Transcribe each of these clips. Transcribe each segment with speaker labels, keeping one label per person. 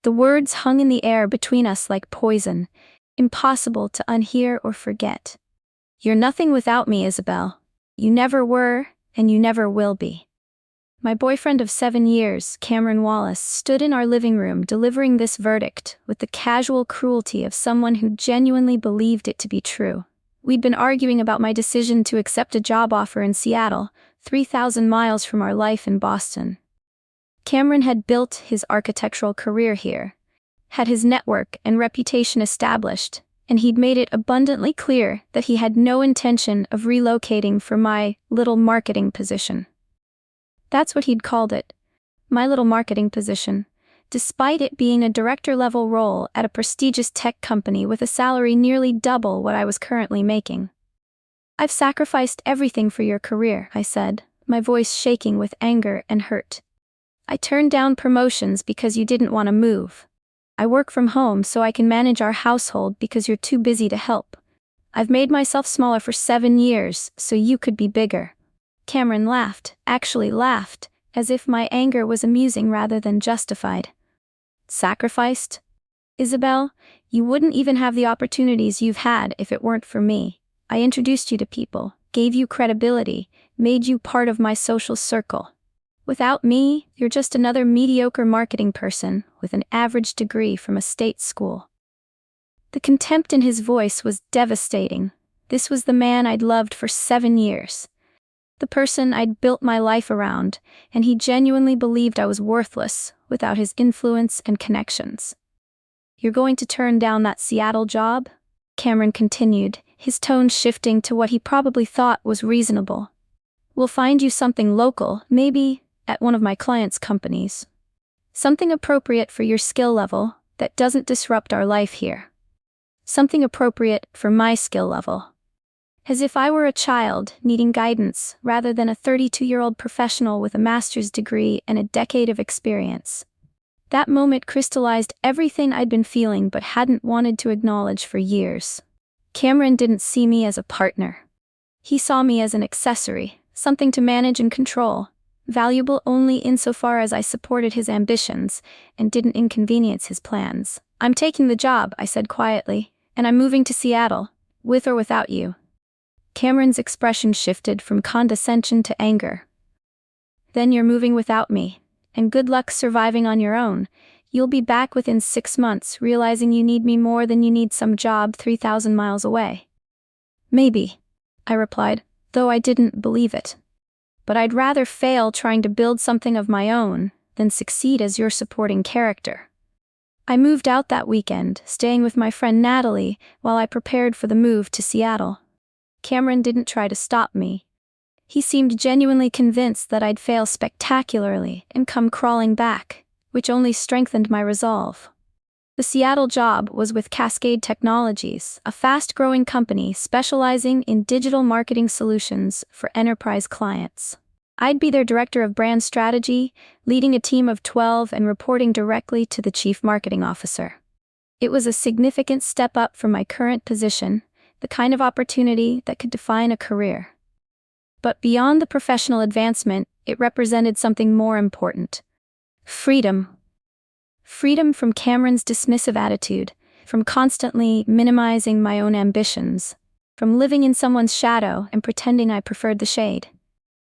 Speaker 1: The words hung in the air between us like poison, impossible to unhear or forget. You're nothing without me, Isabel. You never were, and you never will be. My boyfriend of 7 years, Cameron Wallace, stood in our living room delivering this verdict with the casual cruelty of someone who genuinely believed it to be true. We'd been arguing about my decision to accept a job offer in Seattle, 3,000 miles from our life in Boston. Cameron had built his architectural career here, had his network and reputation established, and he'd made it abundantly clear that he had no intention of relocating for my little marketing position. That's what he'd called it, my little marketing position, despite it being a director-level role at a prestigious tech company with a salary nearly double what I was currently making. I've sacrificed everything for your career, I said, my voice shaking with anger and hurt. I turned down promotions because you didn't want to move. I work from home so I can manage our household because you're too busy to help. I've made myself smaller for 7 years so you could be bigger. Cameron laughed, actually laughed, as if my anger was amusing rather than justified. Sacrificed? Isabel, you wouldn't even have the opportunities you've had if it weren't for me. I introduced you to people, gave you credibility, made you part of my social circle. Without me, you're just another mediocre marketing person with an average degree from a state school. The contempt in his voice was devastating. This was the man I'd loved for 7 years. The person I'd built my life around, and he genuinely believed I was worthless without his influence and connections. You're going to turn down that Seattle job? Cameron continued, his tone shifting to what he probably thought was reasonable. We'll find you something local, maybe at one of my clients' companies. Something appropriate for your skill level that doesn't disrupt our life here. Something appropriate for my skill level. As if I were a child needing guidance rather than a 32-year-old professional with a master's degree and a decade of experience. That moment crystallized everything I'd been feeling but hadn't wanted to acknowledge for years. Cameron didn't see me as a partner. He saw me as an accessory, something to manage and control, valuable only insofar as I supported his ambitions and didn't inconvenience his plans. I'm taking the job, I said quietly, and I'm moving to Seattle, with or without you. Cameron's expression shifted from condescension to anger. Then you're moving without me, and good luck surviving on your own. You'll be back within 6 months, realizing you need me more than you need some job 3,000 miles away. Maybe, I replied, though I didn't believe it. But I'd rather fail trying to build something of my own than succeed as your supporting character. I moved out that weekend, staying with my friend Natalie while I prepared for the move to Seattle. Cameron didn't try to stop me. He seemed genuinely convinced that I'd fail spectacularly and come crawling back, which only strengthened my resolve. The Seattle job was with Cascade Technologies, a fast-growing company specializing in digital marketing solutions for enterprise clients. I'd be their director of brand strategy, leading a team of 12 and reporting directly to the chief marketing officer. It was a significant step up from my current position, the kind of opportunity that could define a career. But beyond the professional advancement, it represented something more important. Freedom. Freedom from Cameron's dismissive attitude, from constantly minimizing my own ambitions, from living in someone's shadow and pretending I preferred the shade.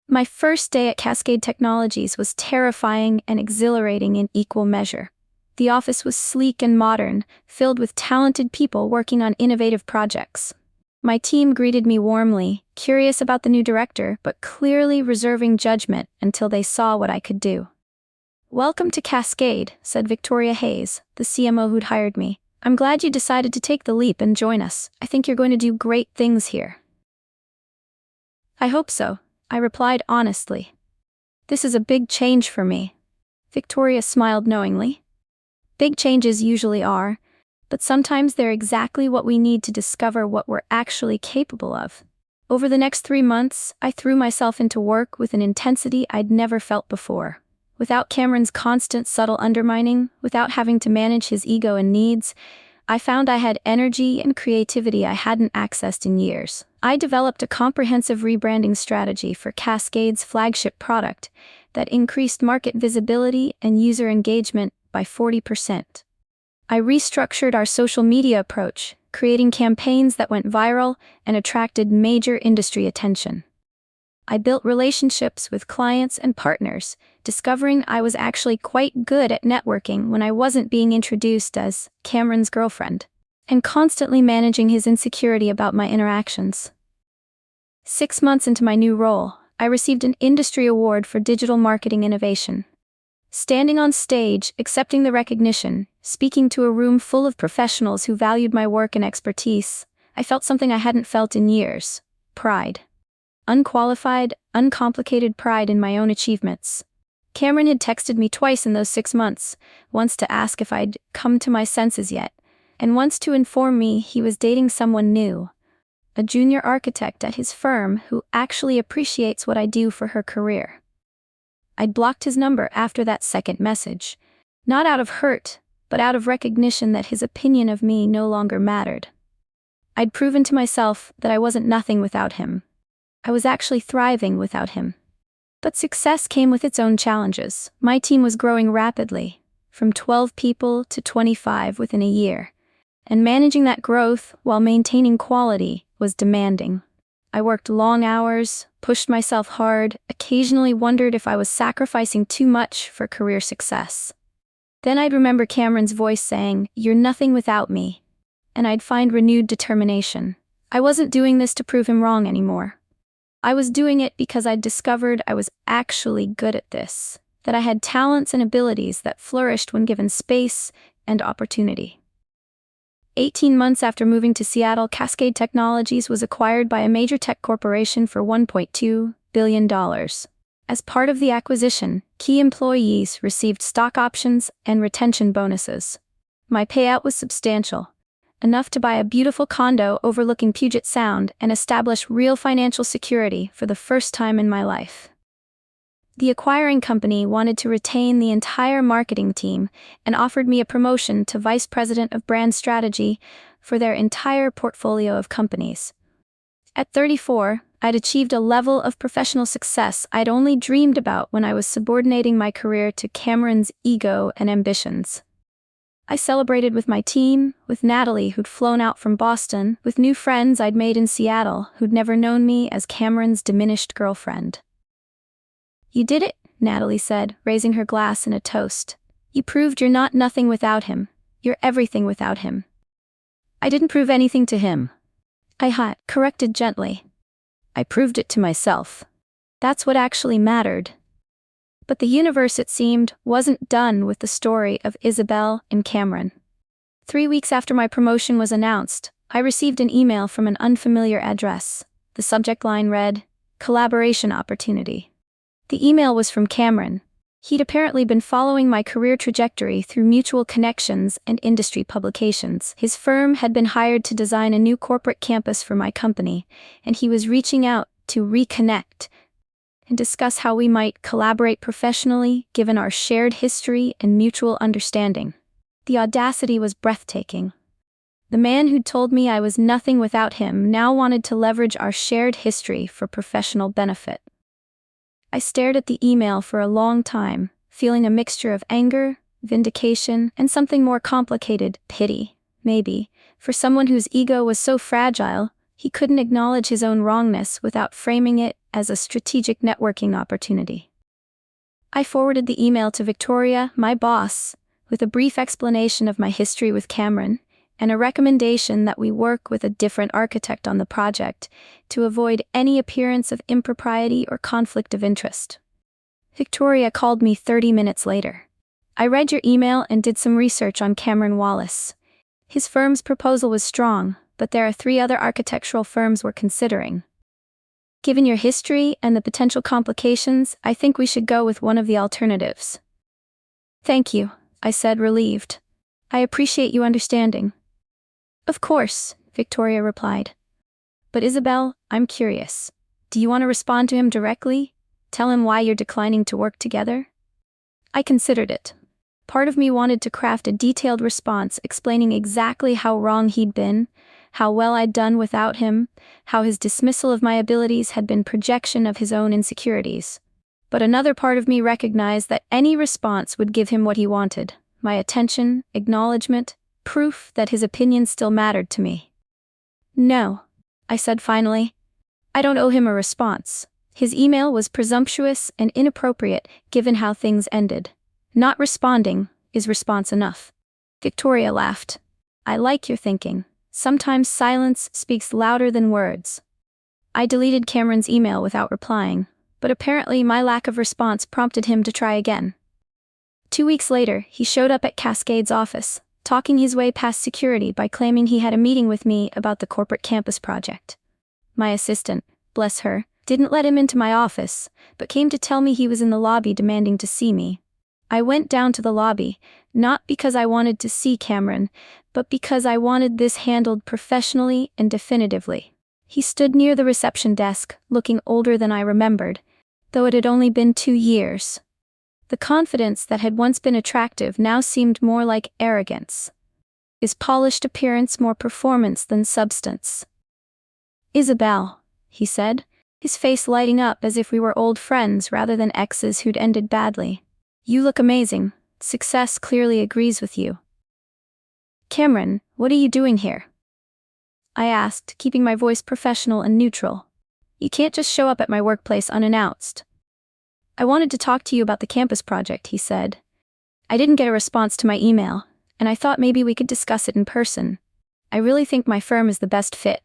Speaker 1: My first day at Cascade Technologies was terrifying and exhilarating in equal measure. The office was sleek and modern, filled with talented people working on innovative projects. My team greeted me warmly, curious about the new director, but clearly reserving judgment until they saw what I could do. "Welcome to Cascade," said Victoria Hayes, the CMO who'd hired me. "I'm glad you decided to take the leap and join us. I think you're going to do great things here." "I hope so," I replied honestly. "This is a big change for me." Victoria smiled knowingly. "Big changes usually are, but sometimes they're exactly what we need to discover what we're actually capable of." Over the next 3 months, I threw myself into work with an intensity I'd never felt before. Without Cameron's constant subtle undermining, without having to manage his ego and needs, I found I had energy and creativity I hadn't accessed in years. I developed a comprehensive rebranding strategy for Cascade's flagship product that increased market visibility and user engagement by 40%. I restructured our social media approach, creating campaigns that went viral and attracted major industry attention. I built relationships with clients and partners, discovering I was actually quite good at networking when I wasn't being introduced as Cameron's girlfriend, and constantly managing his insecurity about my interactions. 6 months into my new role, I received an industry award for digital marketing innovation. Standing on stage, accepting the recognition, speaking to a room full of professionals who valued my work and expertise, I felt something I hadn't felt in years: pride. Unqualified, uncomplicated pride in my own achievements. Cameron had texted me twice in those 6 months, once to ask if I'd come to my senses yet, and once to inform me he was dating someone new, a junior architect at his firm who actually appreciates what I do for her career. I'd blocked his number after that second message, not out of hurt, but out of recognition that his opinion of me no longer mattered. I'd proven to myself that I wasn't nothing without him. I was actually thriving without him. But success came with its own challenges. My team was growing rapidly, from 12 people to 25 within a year, and managing that growth while maintaining quality was demanding. I worked long hours, pushed myself hard, occasionally wondered if I was sacrificing too much for career success. Then I'd remember Cameron's voice saying, "You're nothing without me," and I'd find renewed determination. I wasn't doing this to prove him wrong anymore. I was doing it because I'd discovered I was actually good at this, that I had talents and abilities that flourished when given space and opportunity. 18 months after moving to Seattle, Cascade Technologies was acquired by a major tech corporation for $1.2 billion. As part of the acquisition, key employees received stock options and retention bonuses. My payout was substantial, enough to buy a beautiful condo overlooking Puget Sound and establish real financial security for the first time in my life. The acquiring company wanted to retain the entire marketing team and offered me a promotion to Vice President of Brand Strategy for their entire portfolio of companies. At 34, I'd achieved a level of professional success I'd only dreamed about when I was subordinating my career to Cameron's ego and ambitions. I celebrated with my team, with Natalie, who'd flown out from Boston, with new friends I'd made in Seattle who'd never known me as Cameron's diminished girlfriend. "You did it," Natalie said, raising her glass in a toast. "You proved you're not nothing without him. You're everything without him." "I didn't prove anything to him," I corrected gently. "I proved it to myself. That's what actually mattered." But the universe, it seemed, wasn't done with the story of Isabel and Cameron. 3 weeks after my promotion was announced, I received an email from an unfamiliar address. The subject line read, "Collaboration Opportunity." The email was from Cameron. He'd apparently been following my career trajectory through mutual connections and industry publications. His firm had been hired to design a new corporate campus for my company, and he was reaching out to reconnect and discuss how we might collaborate professionally, given our shared history and mutual understanding. The audacity was breathtaking. The man who'd told me I was nothing without him now wanted to leverage our shared history for professional benefit. I stared at the email for a long time, feeling a mixture of anger, vindication, and something more complicated, pity, maybe, for someone whose ego was so fragile, he couldn't acknowledge his own wrongness without framing it as a strategic networking opportunity. I forwarded the email to Victoria, my boss, with a brief explanation of my history with Cameron, and a recommendation that we work with a different architect on the project to avoid any appearance of impropriety or conflict of interest. Victoria called me 30 minutes later. "I read your email and did some research on Cameron Wallace. His firm's proposal was strong, but there are 3 other architectural firms we're considering. Given your history and the potential complications, I think we should go with one of the alternatives." "Thank you," I said, relieved. "I appreciate you understanding." "Of course," Victoria replied. "But Isabel, I'm curious. Do you want to respond to him directly? Tell him why you're declining to work together?" I considered it. Part of me wanted to craft a detailed response explaining exactly how wrong he'd been, how well I'd done without him, how his dismissal of my abilities had been projection of his own insecurities. But another part of me recognized that any response would give him what he wanted, my attention, acknowledgement, proof that his opinion still mattered to me. No, I said finally. I don't owe him a response. His email was presumptuous and inappropriate given how things ended. Not responding is response enough. Victoria laughed. I like your thinking. Sometimes silence speaks louder than words. I deleted Cameron's email without replying, but apparently my lack of response prompted him to try again. 2 weeks later, he showed up at Cascade's office, talking his way past security by claiming he had a meeting with me about the corporate campus project. My assistant, bless her, didn't let him into my office, but came to tell me he was in the lobby demanding to see me. I went down to the lobby, not because I wanted to see Cameron, but because I wanted this handled professionally and definitively. He stood near the reception desk, looking older than I remembered, though it had only been 2 years. The confidence that had once been attractive now seemed more like arrogance. His polished appearance more performance than substance. Isabel, he said, his face lighting up as if we were old friends rather than exes who'd ended badly. You look amazing. Success clearly agrees with you. Cameron, what are you doing here? I asked, keeping my voice professional and neutral. You can't just show up at my workplace unannounced. I wanted to talk to you about the campus project, he said. I didn't get a response to my email, and I thought maybe we could discuss it in person. I really think my firm is the best fit.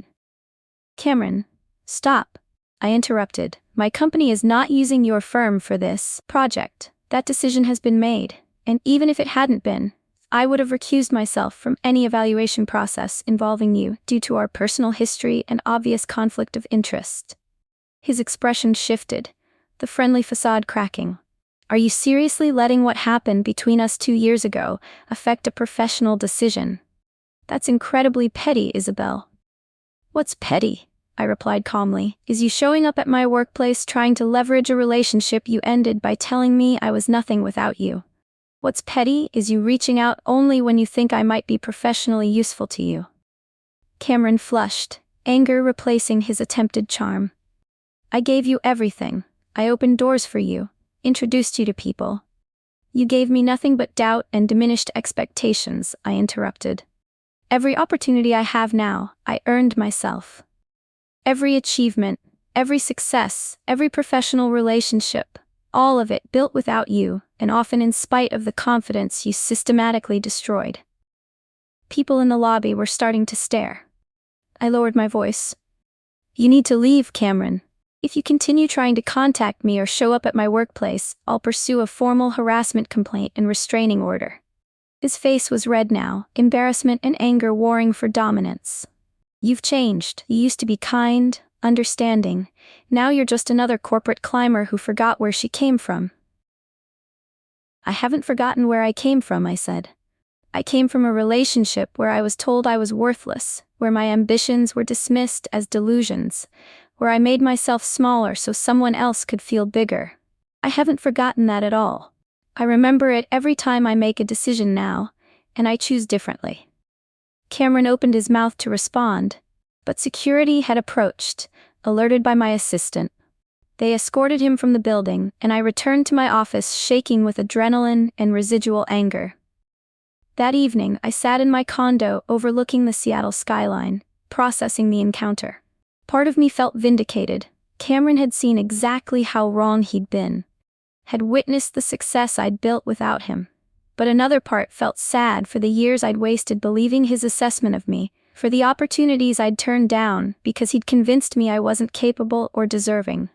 Speaker 1: Cameron, stop. I interrupted. My company is not using your firm for this project. That decision has been made, and even if it hadn't been, I would have recused myself from any evaluation process involving you due to our personal history and obvious conflict of interest. His expression shifted, the friendly facade cracking. Are you seriously letting what happened between us 2 years ago affect a professional decision? That's incredibly petty, Isabel. What's petty? I replied calmly, is you showing up at my workplace trying to leverage a relationship you ended by telling me I was nothing without you. What's petty is you reaching out only when you think I might be professionally useful to you. Cameron flushed, anger replacing his attempted charm. I gave you everything. I opened doors for you, introduced you to people. You gave me nothing but doubt and diminished expectations, I interrupted. Every opportunity I have now, I earned myself. Every achievement, every success, every professional relationship, all of it built without you, and often in spite of the confidence you systematically destroyed. People in the lobby were starting to stare. I lowered my voice. You need to leave, Cameron. If you continue trying to contact me or show up at my workplace, I'll pursue a formal harassment complaint and restraining order. His face was red now, embarrassment and anger warring for dominance. You've changed. You used to be kind, understanding. Now you're just another corporate climber who forgot where she came from. I haven't forgotten where I came from, I said. I came from a relationship where I was told I was worthless, where my ambitions were dismissed as delusions, where I made myself smaller so someone else could feel bigger. I haven't forgotten that at all. I remember it every time I make a decision now, and I choose differently. Cameron opened his mouth to respond, but security had approached, alerted by my assistant. They escorted him from the building, and I returned to my office shaking with adrenaline and residual anger. That evening, I sat in my condo overlooking the Seattle skyline, processing the encounter. Part of me felt vindicated. Cameron had seen exactly how wrong he'd been, had witnessed the success I'd built without him. But another part felt sad for the years I'd wasted believing his assessment of me, for the opportunities I'd turned down because he'd convinced me I wasn't capable or deserving.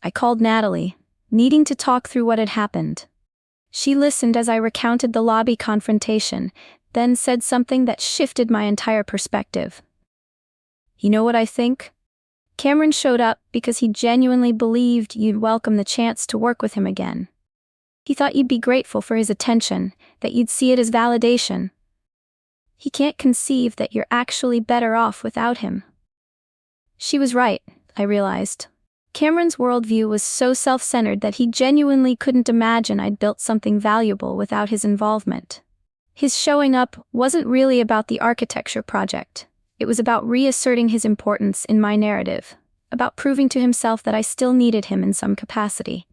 Speaker 1: I called Natalie, needing to talk through what had happened. She listened as I recounted the lobby confrontation, then said something that shifted my entire perspective. You know what I think? Cameron showed up because he genuinely believed you'd welcome the chance to work with him again. He thought you'd be grateful for his attention, that you'd see it as validation. He can't conceive that you're actually better off without him. She was right, I realized. Cameron's worldview was so self-centered that he genuinely couldn't imagine I'd built something valuable without his involvement. His showing up wasn't really about the architecture project. It was about reasserting his importance in my narrative, about proving to himself that I still needed him in some capacity.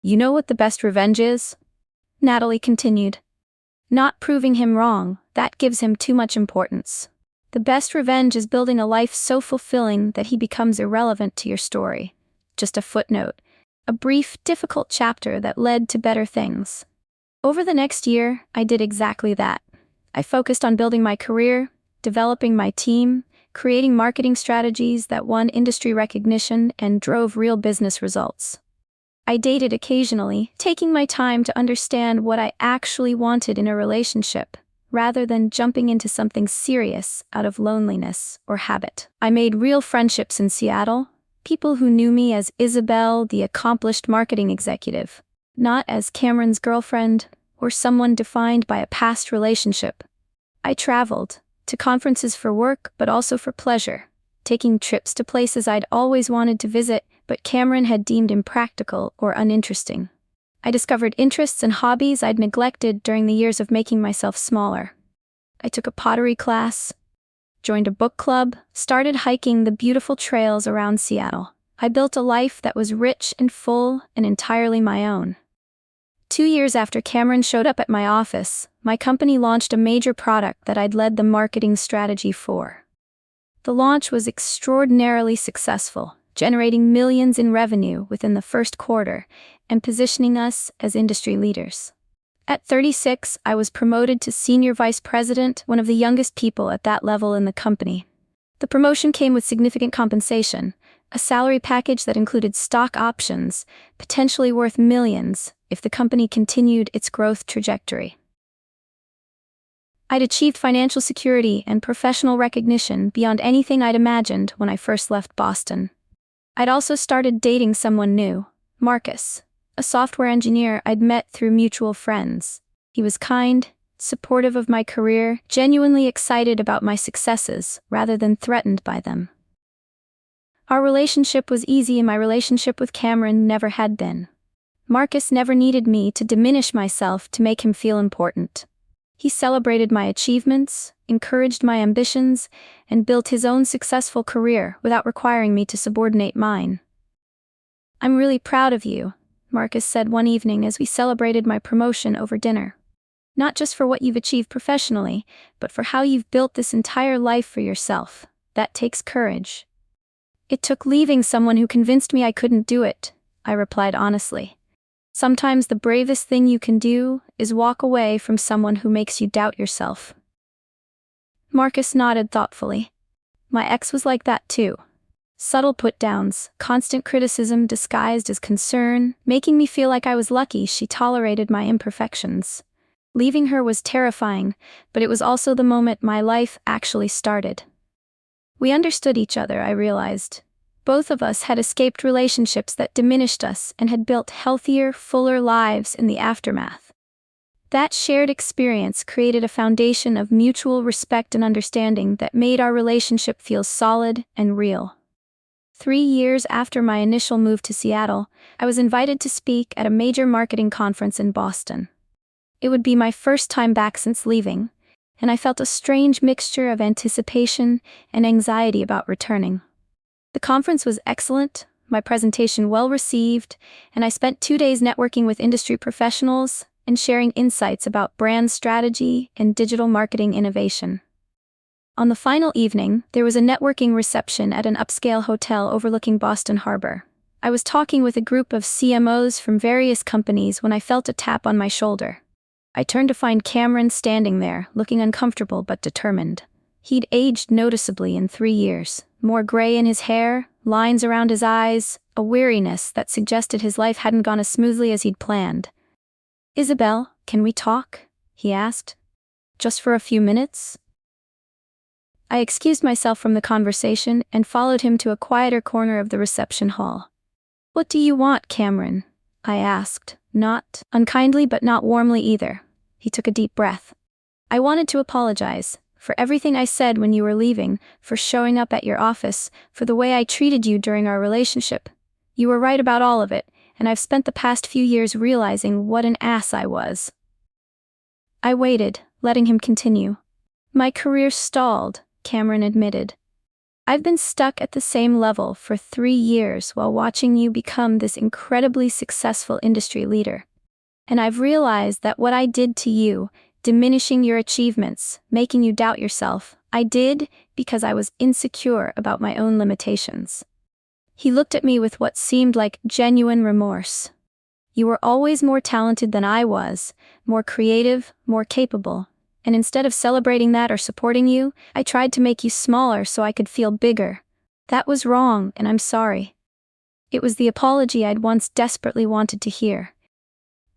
Speaker 1: You know what the best revenge is? Natalie continued. Not proving him wrong, that gives him too much importance. The best revenge is building a life so fulfilling that he becomes irrelevant to your story. Just a footnote. A brief, difficult chapter that led to better things. Over the next year, I did exactly that. I focused on building my career, developing my team, creating marketing strategies that won industry recognition and drove real business results. I dated occasionally, taking my time to understand what I actually wanted in a relationship, rather than jumping into something serious out of loneliness or habit. I made real friendships in Seattle, people who knew me as Isabel, the accomplished marketing executive, not as Cameron's girlfriend or someone defined by a past relationship. I traveled, to conferences for work but also for pleasure, taking trips to places I'd always wanted to visit but Cameron had deemed impractical or uninteresting. I discovered interests and hobbies I'd neglected during the years of making myself smaller. I took a pottery class, joined a book club, started hiking the beautiful trails around Seattle. I built a life that was rich and full and entirely my own. 2 years after Cameron showed up at my office, my company launched a major product that I'd led the marketing strategy for. The launch was extraordinarily successful, generating millions in revenue within the first quarter and positioning us as industry leaders. At 36, I was promoted to Senior Vice President, one of the youngest people at that level in the company. The promotion came with significant compensation, a salary package that included stock options, potentially worth millions if the company continued its growth trajectory. I'd achieved financial security and professional recognition beyond anything I'd imagined when I first left Boston. I'd also started dating someone new, Marcus, a software engineer I'd met through mutual friends. He was kind, supportive of my career, genuinely excited about my successes rather than threatened by them. Our relationship was easy and my relationship with Cameron never had been. Marcus never needed me to diminish myself to make him feel important. He celebrated my achievements, encouraged my ambitions, and built his own successful career without requiring me to subordinate mine. I'm really proud of you, Marcus said one evening as we celebrated my promotion over dinner. Not just for what you've achieved professionally, but for how you've built this entire life for yourself. That takes courage. It took leaving someone who convinced me I couldn't do it, I replied honestly. Sometimes the bravest thing you can do is walk away from someone who makes you doubt yourself. Marcus nodded thoughtfully. My ex was like that too. Subtle put-downs, constant criticism disguised as concern, making me feel like I was lucky she tolerated my imperfections. Leaving her was terrifying, but it was also the moment my life actually started. We understood each other, I realized. Both of us had escaped relationships that diminished us and had built healthier, fuller lives in the aftermath. That shared experience created a foundation of mutual respect and understanding that made our relationship feel solid and real. 3 years after my initial move to Seattle, I was invited to speak at a major marketing conference in Boston. It would be my first time back since leaving, and I felt a strange mixture of anticipation and anxiety about returning. The conference was excellent, my presentation well received, and I spent 2 days networking with industry professionals and sharing insights about brand strategy and digital marketing innovation. On the final evening, there was a networking reception at an upscale hotel overlooking Boston Harbor. I was talking with a group of CMOs from various companies when I felt a tap on my shoulder. I turned to find Cameron standing there, looking uncomfortable but determined. He'd aged noticeably in 3 years. More gray in his hair, lines around his eyes, a weariness that suggested his life hadn't gone as smoothly as he'd planned. "Isabel, can we talk?" he asked. "Just for a few minutes?" I excused myself from the conversation and followed him to a quieter corner of the reception hall. "What do you want, Cameron?" I asked, not unkindly but not warmly either. He took a deep breath. "I wanted to apologize. For everything I said when you were leaving, for showing up at your office, for the way I treated you during our relationship. You were right about all of it, and I've spent the past few years realizing what an ass I was." I waited, letting him continue. "My career stalled," Cameron admitted. "I've been stuck at the same level for 3 years while watching you become this incredibly successful industry leader. And I've realized that what I did to you, diminishing your achievements, making you doubt yourself, I did because I was insecure about my own limitations. He looked at me with what seemed like genuine remorse. You were always more talented than I was, more creative, more capable. And instead of celebrating that or supporting you, I tried to make you smaller so I could feel bigger. That was wrong, and I'm sorry. It was the apology I'd once desperately wanted to hear.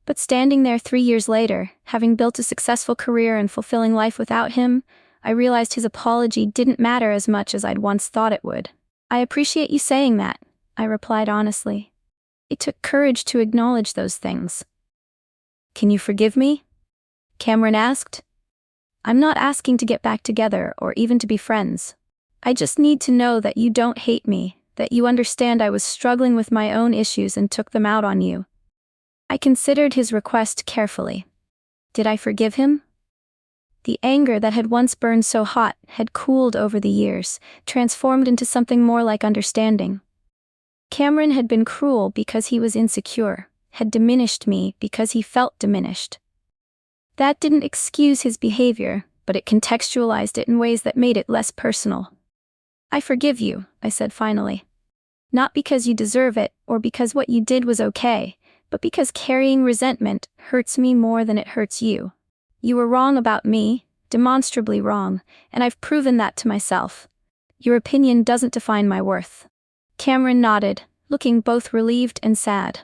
Speaker 1: But standing there 3 years later, having built a successful career and fulfilling life without him, I realized his apology didn't matter as much as I'd once thought it would. I appreciate you saying that, I replied honestly. It took courage to acknowledge those things. Can you forgive me? Cameron asked. I'm not asking to get back together or even to be friends. I just need to know that you don't hate me, that you understand I was struggling with my own issues and took them out on you. I considered his request carefully. Did I forgive him? The anger that had once burned so hot had cooled over the years, transformed into something more like understanding. Cameron had been cruel because he was insecure, had diminished me because he felt diminished. That didn't excuse his behavior, but it contextualized it in ways that made it less personal. I forgive you, I said finally. Not because you deserve it, or because what you did was okay, but because carrying resentment hurts me more than it hurts you. You were wrong about me, demonstrably wrong, and I've proven that to myself. Your opinion doesn't define my worth. Cameron nodded, looking both relieved and sad.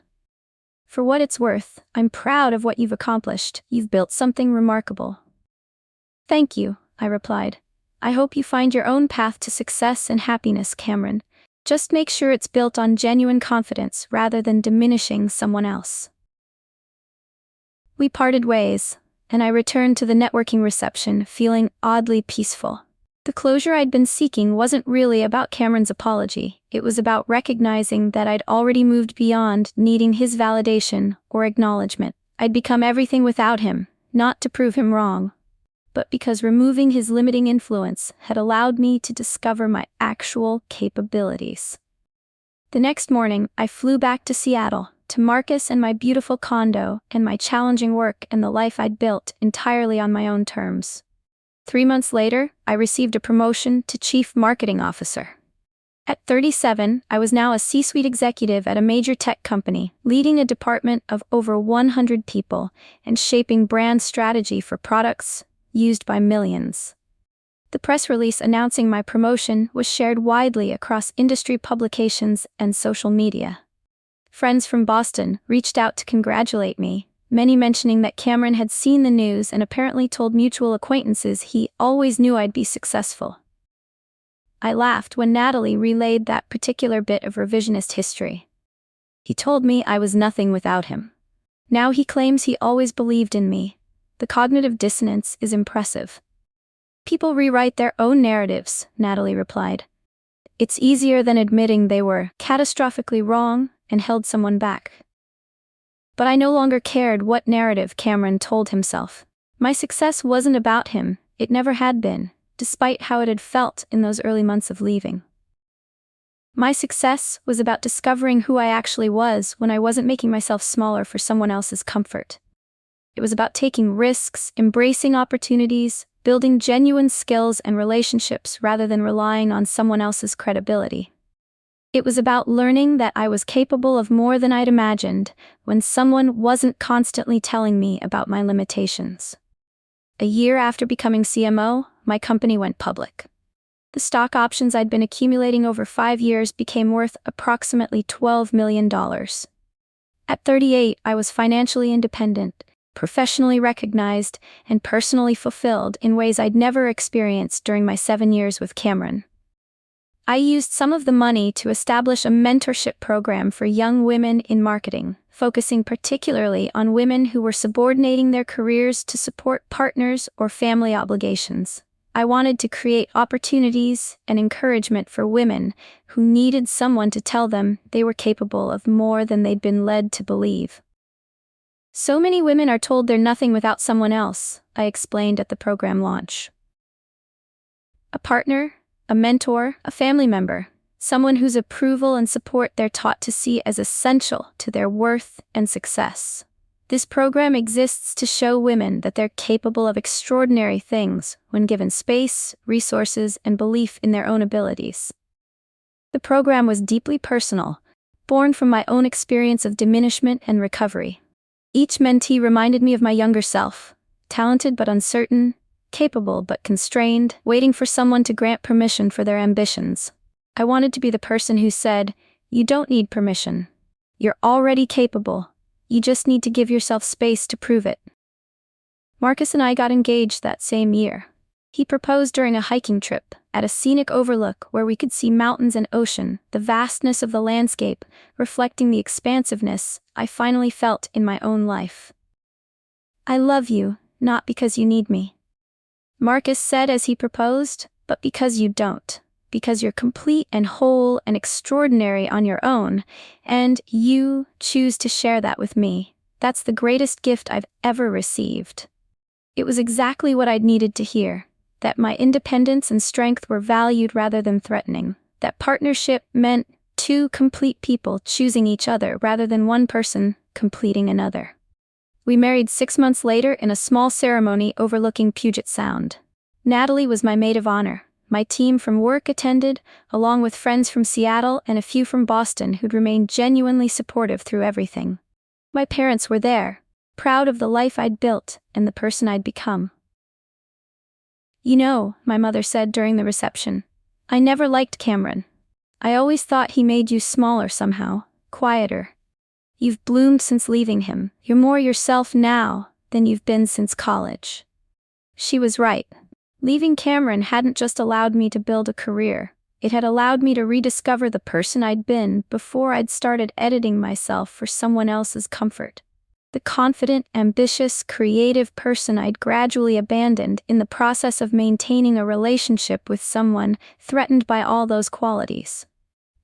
Speaker 1: For what it's worth, I'm proud of what you've accomplished. You've built something remarkable. Thank you, I replied. I hope you find your own path to success and happiness, Cameron. Just make sure it's built on genuine confidence rather than diminishing someone else. We parted ways, and I returned to the networking reception feeling oddly peaceful. The closure I'd been seeking wasn't really about Cameron's apology. It was about recognizing that I'd already moved beyond needing his validation or acknowledgement. I'd become everything without him, not to prove him wrong, but because removing his limiting influence had allowed me to discover my actual capabilities. The next morning, I flew back to Seattle, to Marcus and my beautiful condo, and my challenging work and the life I'd built entirely on my own terms. 3 months later, I received a promotion to Chief Marketing Officer. At 37, I was now a C-suite executive at a major tech company, leading a department of over 100 people and shaping brand strategy for products used by millions. The press release announcing my promotion was shared widely across industry publications and social media. Friends from Boston reached out to congratulate me, many mentioning that Cameron had seen the news and apparently told mutual acquaintances he always knew I'd be successful. I laughed when Natalie relayed that particular bit of revisionist history. He told me I was nothing without him. Now he claims he always believed in me. The cognitive dissonance is impressive. People rewrite their own narratives, Natalie replied. It's easier than admitting they were catastrophically wrong and held someone back. But I no longer cared what narrative Cameron told himself. My success wasn't about him, it never had been, despite how it had felt in those early months of leaving. My success was about discovering who I actually was when I wasn't making myself smaller for someone else's comfort. It was about taking risks, embracing opportunities, building genuine skills and relationships rather than relying on someone else's credibility. It was about learning that I was capable of more than I'd imagined when someone wasn't constantly telling me about my limitations. A year after becoming CMO, my company went public. The stock options I'd been accumulating over 5 years became worth approximately $12 million. At 38, I was financially independent, professionally recognized, and personally fulfilled in ways I'd never experienced during my 7 years with Cameron. I used some of the money to establish a mentorship program for young women in marketing, focusing particularly on women who were subordinating their careers to support partners or family obligations. I wanted to create opportunities and encouragement for women who needed someone to tell them they were capable of more than they'd been led to believe. So many women are told they're nothing without someone else, I explained at the program launch. A partner, a mentor, a family member, someone whose approval and support they're taught to see as essential to their worth and success. This program exists to show women that they're capable of extraordinary things when given space, resources, and belief in their own abilities. The program was deeply personal, born from my own experience of diminishment and recovery. Each mentee reminded me of my younger self, talented but uncertain, capable but constrained, waiting for someone to grant permission for their ambitions. I wanted to be the person who said, "You don't need permission. You're already capable. You just need to give yourself space to prove it." Marcus and I got engaged that same year. He proposed during a hiking trip, at a scenic overlook where we could see mountains and ocean, the vastness of the landscape, reflecting the expansiveness I finally felt in my own life. "I love you, not because you need me," Marcus said as he proposed, "but because you don't. Because you're complete and whole and extraordinary on your own, and you choose to share that with me. That's the greatest gift I've ever received." It was exactly what I'd needed to hear, that my independence and strength were valued rather than threatening, that partnership meant two complete people choosing each other rather than one person completing another. We married 6 months later in a small ceremony overlooking Puget Sound. Natalie was my maid of honor. My team from work attended, along with friends from Seattle and a few from Boston who'd remained genuinely supportive through everything. My parents were there, proud of the life I'd built and the person I'd become. "You know," my mother said during the reception, "I never liked Cameron. I always thought he made you smaller somehow, quieter. You've bloomed since leaving him. You're more yourself now than you've been since college." She was right. Leaving Cameron hadn't just allowed me to build a career, it had allowed me to rediscover the person I'd been before I'd started editing myself for someone else's comfort. The confident, ambitious, creative person I'd gradually abandoned in the process of maintaining a relationship with someone threatened by all those qualities.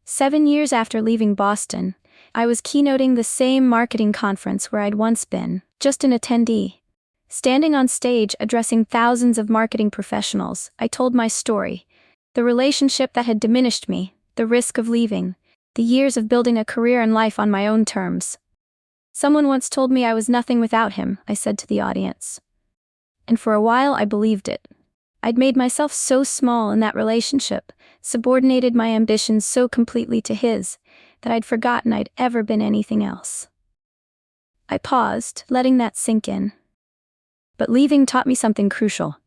Speaker 1: 7 years after leaving Boston, I was keynoting the same marketing conference where I'd once been, just an attendee. Standing on stage addressing thousands of marketing professionals, I told my story, the relationship that had diminished me, the risk of leaving, the years of building a career and life on my own terms. "Someone once told me I was nothing without him," I said to the audience. And for a while I believed it. I'd made myself so small in that relationship, subordinated my ambitions so completely to his, that I'd forgotten I'd ever been anything else. I paused, letting that sink in. But leaving taught me something crucial.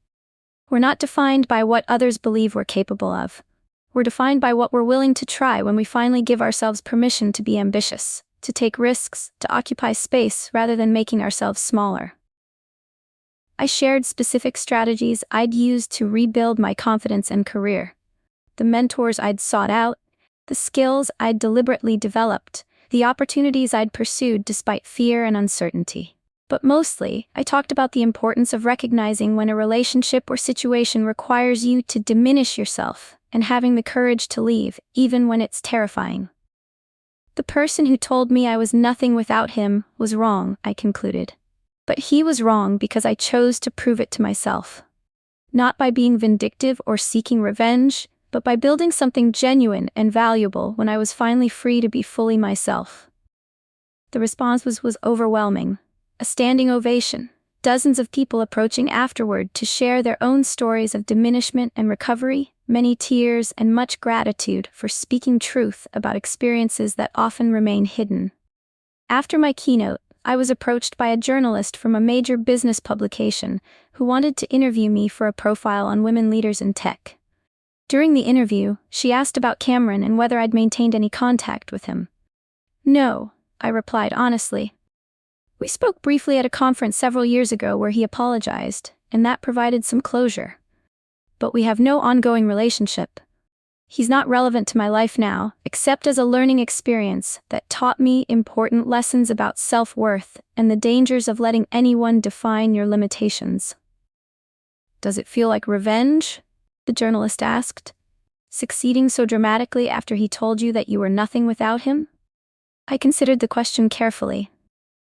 Speaker 1: We're not defined by what others believe we're capable of. We're defined by what we're willing to try when we finally give ourselves permission to be ambitious, to take risks, to occupy space rather than making ourselves smaller. I shared specific strategies I'd used to rebuild my confidence and career. The mentors I'd sought out, the skills I'd deliberately developed, the opportunities I'd pursued despite fear and uncertainty. But mostly, I talked about the importance of recognizing when a relationship or situation requires you to diminish yourself and having the courage to leave, even when it's terrifying. The person who told me I was nothing without him was wrong, I concluded. But he was wrong because I chose to prove it to myself. Not by being vindictive or seeking revenge, but by building something genuine and valuable when I was finally free to be fully myself. The response was overwhelming. A standing ovation, dozens of people approaching afterward to share their own stories of diminishment and recovery, many tears and much gratitude for speaking truth about experiences that often remain hidden. After my keynote, I was approached by a journalist from a major business publication who wanted to interview me for a profile on women leaders in tech. During the interview, she asked about Cameron and whether I'd maintained any contact with him. "No," I replied honestly. "We spoke briefly at a conference several years ago where he apologized, and that provided some closure. But we have no ongoing relationship. He's not relevant to my life now, except as a learning experience that taught me important lessons about self-worth and the dangers of letting anyone define your limitations." "Does it feel like revenge?" the journalist asked. "Succeeding so dramatically after he told you that you were nothing without him?" I considered the question carefully.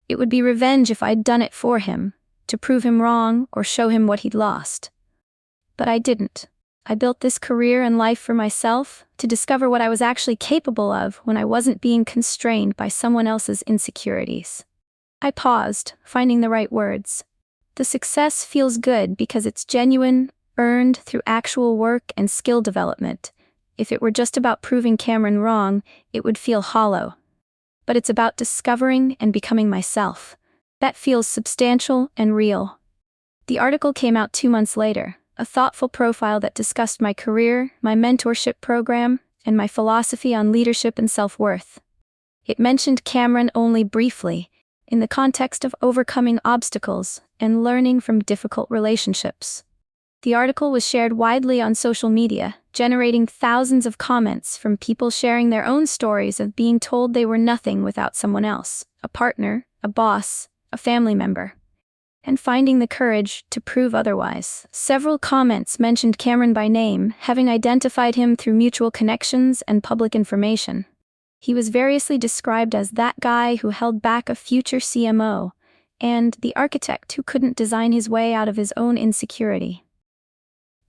Speaker 1: It would be revenge if I'd done it for him, to prove him wrong or show him what he'd lost. But I didn't. I built this career and life for myself, to discover what I was actually capable of when I wasn't being constrained by someone else's insecurities. I paused, finding the right words. The success feels good because it's genuine, earned through actual work and skill development. If it were just about proving Cameron wrong, it would feel hollow. But it's about discovering and becoming myself. That feels substantial and real. The article came out 2 months later, a thoughtful profile that discussed my career, my mentorship program, and my philosophy on leadership and self-worth. It mentioned Cameron only briefly, in the context of overcoming obstacles and learning from difficult relationships. The article was shared widely on social media, generating thousands of comments from people sharing their own stories of being told they were nothing without someone else, a partner, a boss, a family member, and finding the courage to prove otherwise. Several comments mentioned Cameron by name, having identified him through mutual connections and public information. He was variously described as that guy who held back a future CMO, and the architect who couldn't design his way out of his own insecurity.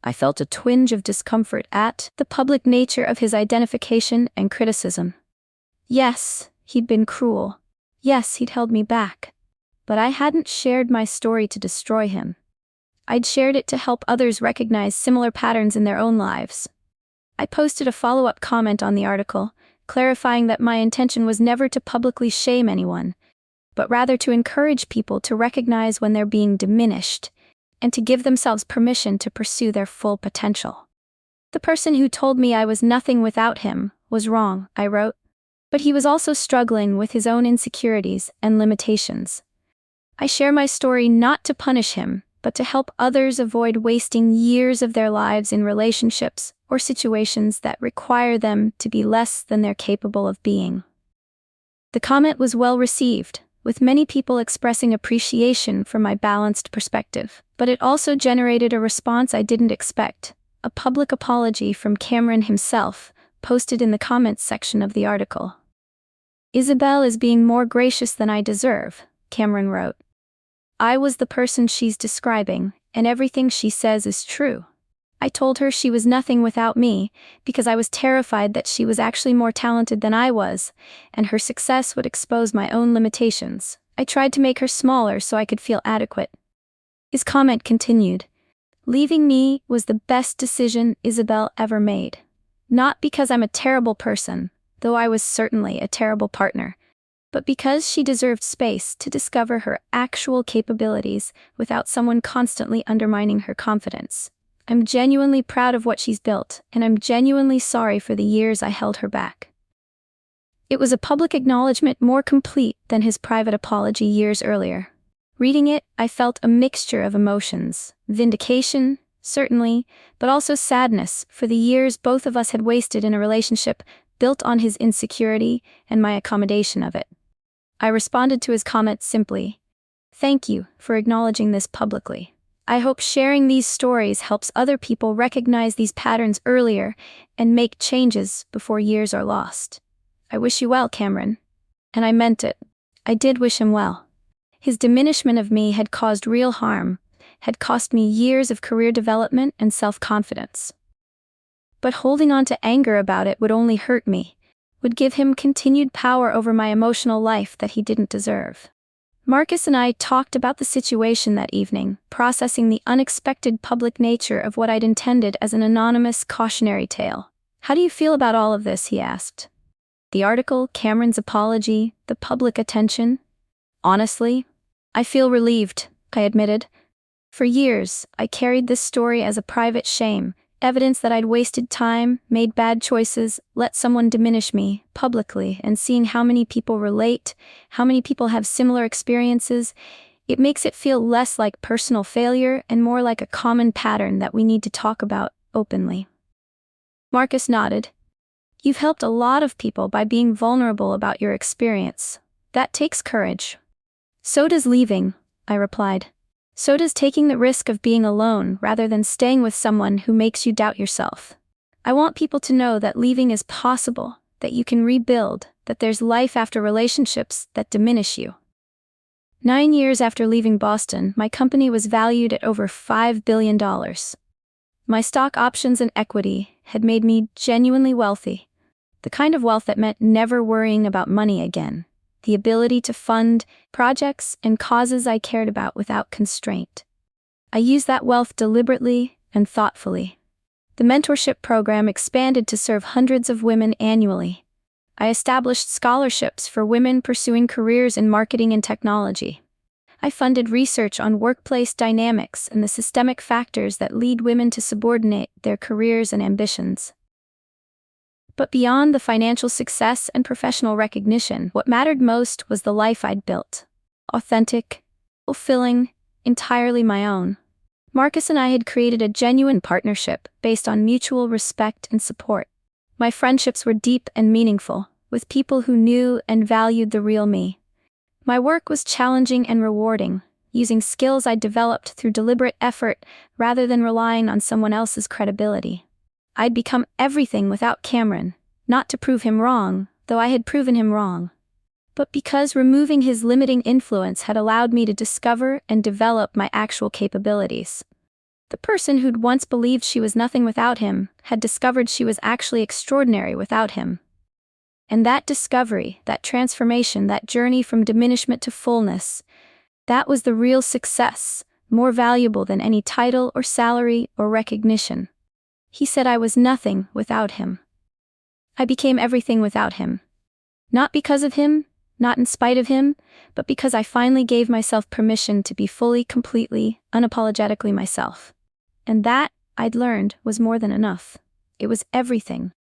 Speaker 1: I felt a twinge of discomfort at the public nature of his identification and criticism. Yes, he'd been cruel. Yes, he'd held me back. But I hadn't shared my story to destroy him. I'd shared it to help others recognize similar patterns in their own lives. I posted a follow-up comment on the article, clarifying that my intention was never to publicly shame anyone, but rather to encourage people to recognize when they're being diminished, and to give themselves permission to pursue their full potential. The person who told me I was nothing without him was wrong, I wrote, but he was also struggling with his own insecurities and limitations. I share my story not to punish him, but to help others avoid wasting years of their lives in relationships or situations that require them to be less than they're capable of being. The comment was well received, with many people expressing appreciation for my balanced perspective, but it also generated a response I didn't expect, a public apology from Cameron himself, posted in the comments section of the article. "Isabel is being more gracious than I deserve," Cameron wrote. "I was the person she's describing, and everything she says is true. I told her she was nothing without me, because I was terrified that she was actually more talented than I was, and her success would expose my own limitations. I tried to make her smaller so I could feel adequate." His comment continued, "Leaving me was the best decision Isabel ever made. Not because I'm a terrible person, though I was certainly a terrible partner, but because she deserved space to discover her actual capabilities without someone constantly undermining her confidence. I'm genuinely proud of what she's built, and I'm genuinely sorry for the years I held her back." It was a public acknowledgement more complete than his private apology years earlier. Reading it, I felt a mixture of emotions: vindication, certainly, but also sadness for the years both of us had wasted in a relationship built on his insecurity and my accommodation of it. I responded to his comment simply, "Thank you for acknowledging this publicly. I hope sharing these stories helps other people recognize these patterns earlier and make changes before years are lost. I wish you well, Cameron." And I meant it. I did wish him well. His diminishment of me had caused real harm, had cost me years of career development and self-confidence. But holding on to anger about it would only hurt me, would give him continued power over my emotional life that he didn't deserve. Marcus and I talked about the situation that evening, processing the unexpected public nature of what I'd intended as an anonymous cautionary tale. "How do you feel about all of this?" he asked. "The article, Cameron's apology, the public attention?" "Honestly, I feel relieved," I admitted. For years, I carried this story as a private shame, evidence that I'd wasted time, made bad choices, let someone diminish me, publicly, and seeing how many people relate, how many people have similar experiences, it makes it feel less like personal failure and more like a common pattern that we need to talk about openly. Marcus nodded. "You've helped a lot of people by being vulnerable about your experience. That takes courage." "So does leaving," I replied. "So does taking the risk of being alone rather than staying with someone who makes you doubt yourself. I want people to know that leaving is possible, that you can rebuild, that there's life after relationships that diminish you." 9 years after leaving Boston, my company was valued at over $5 billion. My stock options and equity had made me genuinely wealthy, the kind of wealth that meant never worrying about money again. the ability to fund projects and causes I cared about without constraint. I used that wealth deliberately and thoughtfully. The mentorship program expanded to serve hundreds of women annually. I established scholarships for women pursuing careers in marketing and technology. I funded research on workplace dynamics and the systemic factors that lead women to subordinate their careers and ambitions. But beyond the financial success and professional recognition, what mattered most was the life I'd built. Authentic, fulfilling, entirely my own. Marcus and I had created a genuine partnership based on mutual respect and support. My friendships were deep and meaningful, with people who knew and valued the real me. My work was challenging and rewarding, using skills I developed through deliberate effort rather than relying on someone else's credibility. I'd become everything without Cameron, not to prove him wrong, though I had proven him wrong, but because removing his limiting influence had allowed me to discover and develop my actual capabilities. The person who'd once believed she was nothing without him had discovered she was actually extraordinary without him. And that discovery, that transformation, that journey from diminishment to fullness, that was the real success, more valuable than any title or salary or recognition. He said I was nothing without him. I became everything without him. Not because of him, not in spite of him, but because I finally gave myself permission to be fully, completely, unapologetically myself. And that, I'd learned, was more than enough. It was everything.